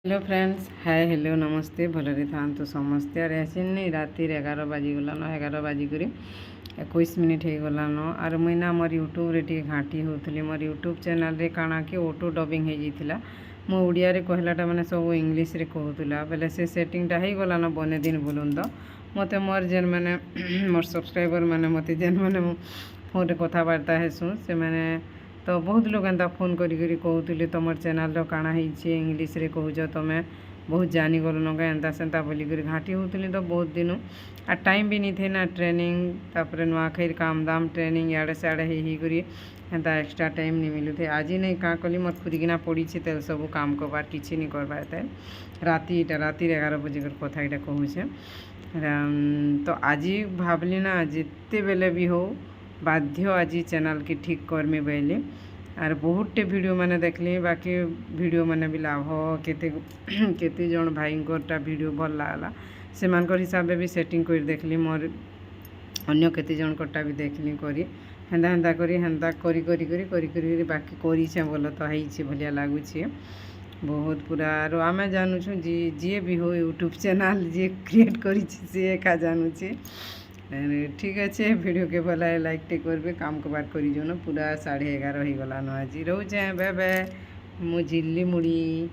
hello friends, hi hello नमस्ते भलरे था समस्ते आर नहीं राति 11 बाजिगलान 11 बाजिक 21 मिनिट हो गलान आर मुई ना मोर यूट्यूब रे टी घाटी होतली मोर यूट्यूब चैनल रे काना कि ऑटो डबिंग हो जाइतिला मो ओडिया रे कहलाटा माने सब इंग्लिश रे कहूला बेले से सेटिंगटा हो गलान बने दिन बोलून तो मते मोर जेन माने मोर सब्सक्राइबर माने मते जेन माने फोन रे कथबार्ता हेसुँ से माने तो बहुत लोग एंता फोन करी कहते तुम चैनल काଣା होइछे इंग्लिश रे कहूज तुम्हें बहुत जानी गलुन का एंता सेंता बोलिक घाटी होतली तो बहुत दिन आ टाइम भी नहीं थे ना ट्रेनिंग तापर नुआखाई काम दाम ट्रेनिंग इड़े सियाड़े ही एंता एक्स्ट्रा टाइम नहीं मिलू थे आज नहीं क्या कली मोर खुदकिना पड़ी तेल सब काम करबार किसी नहीं करबार थे राति 11 बजे कथा यहाँ कहूचे तो आज भावली ना जिते बेले भी हो बाध्य आज चैनल की ठीक करमी बैली आर बहुत टे वीडियो माने देखली बाकी वीडियो माने भी लाभ केते केते जन भाई वीडियो भल लागला से हिसाब भी सेटिंग कर देखली मोर अन्य केते जन कोटा भी देखली करी हेन्दा हेन्दा करी करी बाकी करी बोल तो है भलिया लगुचे बहुत पूरा आर आम जानूँ जी भी हो यूट्यूब चैनल जी क्रिएट करी सी एका जानूचे ठीक अच्छे वीडियो के भला लाइक टे करबे काम कबार करी जो पूरा 11:30 हो गलान आज रोचे बाय बाय मो झिल्ली मुड़ी